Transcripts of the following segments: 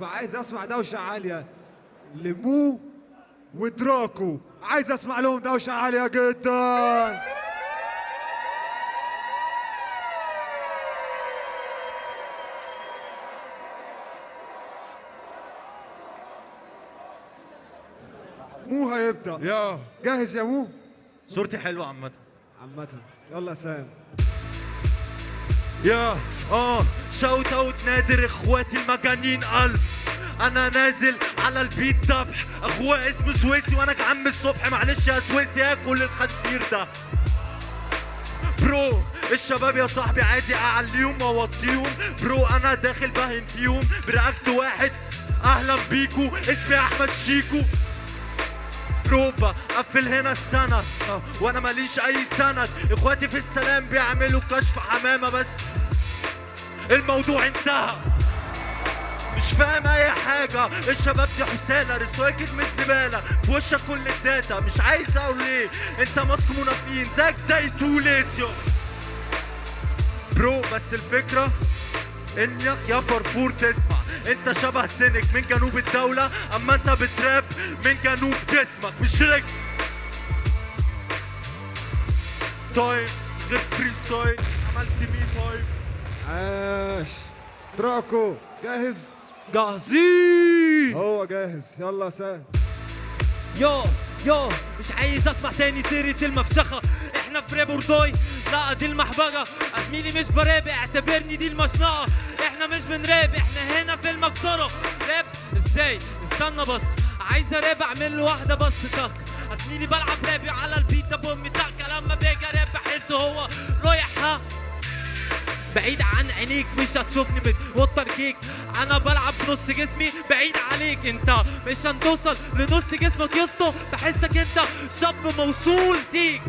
فعايز اسمع دوشه عاليه لمو ودراكو، عايز اسمع لهم دوشه عاليه جدا. مو هيبدا. جاهز يا مو؟ صورتي حلوه عامه. يلا سام. شوت اوت نادر اخواتي المجانين الف. انا نازل على البيت ذبح، اخويا اسمه سويسي وانا عم الصبح. معلش يا سويسي اكل الخنزير ده. برو الشباب يا صاحبي عادي اعليهم واوطيهم. برو انا داخل بهن فيهم برقبت واحد. اهلا بيكو اسمي احمد شيكو. برو بقفل هنا السنة وانا ماليش اي سند. اخواتي في السلام بيعملوا كشف حمامة بس الموضوع انتهى. مش فاهم اي حاجة. الشباب دي حسالة رسواكد من الزبالة في وشك كل الداتا. مش عايز اقول ليه انت ماسك منافقين زيك زي توليت. برو بس الفكرة انك يا فرفور تسمع. انت شبه سنك من جنوب الدولة اما انت بتراب من جنوب جسمك. مش رجل طيب غير فريستايل عملت مين طيب. عاش. دراكو جاهز؟ جاهزين. هو جاهز. يلا سام. يو مش عايز اسمع تاني سيرة المفشخة. احنا في راب ورداي، لا دي المحبرة. زميلي مش براب اعتبرني دي المشنقة. احنا مش بنراب احنا هنا في المكسرة. راب ازاي؟ استنى بس عايز راب اعمل له واحدة بس تك. زميلي بلعب رابي على البيت ده بومي تك. لما باجي راب بحس هو رايح بعيد عن عينيك. مش هتشوفني بتوتر كيك. انا بلعب بنص جسمي بعيد عليك. انت مش هتوصل لنص جسمك يا اسطى. بحسك انت شاب موصول ديك.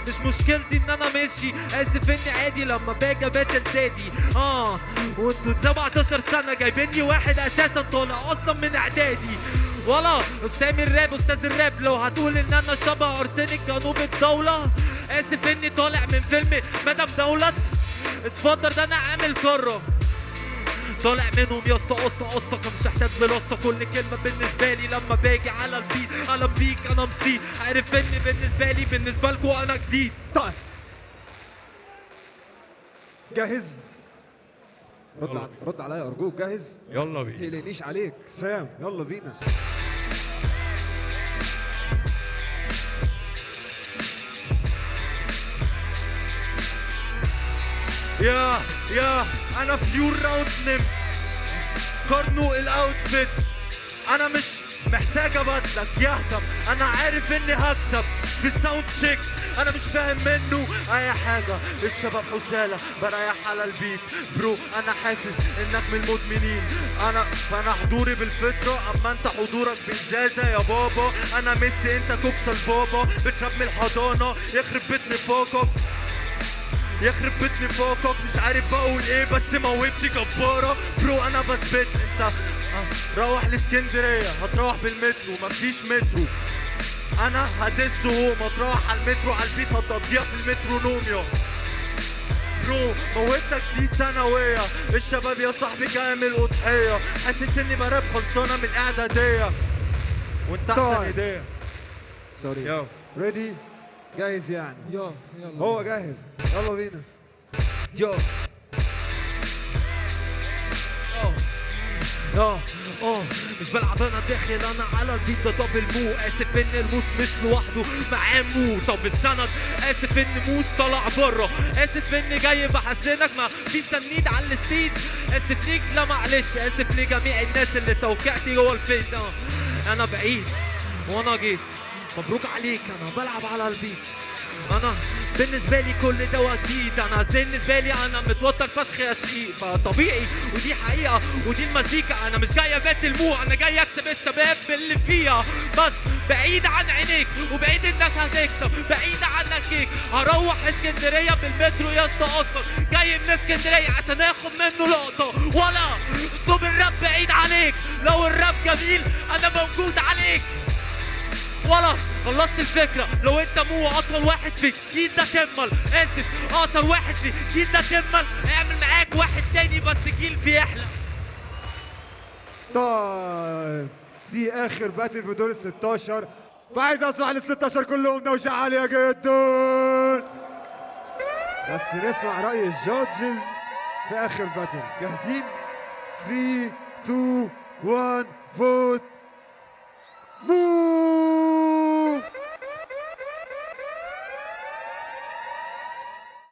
مش مشكلتي ان انا ماشي اسف اني عادي لما باجي باتل دادي. وانتوا 17 سنه جايبيني واحد اساسا طالع اصلا من اعدادي. ولا استاذ الراب استاذ الراب. لو هتقول ان انا شبه ارسنال جنوب الدوله اسف اني طالع من فيلم مدام دولت. اتفضل ده انا عامل كره طالع منهم يا اسطى. قصتك مش محتاج بلصه. كل كلمه بالنسبه لي لما باجي على البيت انا بيك انا مسي. عارف اني بالنسبه لي بالنسبه لكم انا جديد. طيب جاهز؟ رد عليا ارجوك. جاهز؟ يلا بينا. تقلقنيش عليك سام. يلا بينا. يا انا فيور راوند نمت. قارنوا الاوتفيت. انا مش محتاج ابدلك يهتم. انا عارف اني هكسب في الساوند تشيك. انا مش فاهم منه اي حاجه. الشباب حساله بريح على البيت. برو انا حاسس انك من المدمنين. فانا حضوري بالفطره اما انت حضورك بالزازه يا بابا. انا ميسي انت كوكس البابا. بتراب من الحضانه يخرب بيت نفاقك. يخرب بيت نفاقك. مش عارف بقول ايه بس موهبتي جباره. برو انا بثبت. انت روح لاسكندريه هتروح بالمترو مفيش مترو. انا هدسه هو ما تروح على المترو على البيت هتقضيها في المترو نوم. يا برو موهبتك دي ثانويه. الشباب يا صاحبي جاي من الاضحيه. حاسس اني براب خلصانه من القعده دي وانت احسن هديه. سوري. ريدي؟ جاهز يعني؟ يلا هو جاهز. يلا بينا. يو مش بلعب انا داخل انا على البيت ده دبل مو. اسف ان الموس مش لوحده معاه مو. طب السند اسف ان موس طلع بره. اسف اني جاي بحسنك ما في سنيد على الستيج. اسف ليك لا معلش. اسف لجميع الناس اللي توقعتي جوه الفيلم. انا بعيد وانا جيت. مبروك عليك انا بلعب على البيت. انا بالنسبه لي كل ده جديد. انا بالنسبه لي انا متوتر فشخ يا شقيق. فطبيعي ودي حقيقه ودي المزيكا. انا مش جاي ابات مو. انا جاي اكسب الشباب باللي فيها. بس بعيد عن عينيك وبعيد انك هتكسب. بعيد عنك كيك. هروح اسكندريه بالمترو يا اسطى. اصلا جاي من اسكندريه عشان اخد منه لقطه. ولا اسلوب الراب بعيد عليك. لو الراب جميل انا موجود عليك. ولا خلصت الفكرة. لو انت مو اطول واحد فيك جيت ده كمل. اسف اقصر واحد فيك جيت ده كمل. اعمل معاك واحد تاني بس جيل فيه احلى. طيب دي اخر باتل في دور ال 16، فعايز اسمع لل 16 كلهم دوشه عاليه جدا. بس نسمع راي الجادجز في اخر باتل. جاهزين؟ 3 2 1 فوت.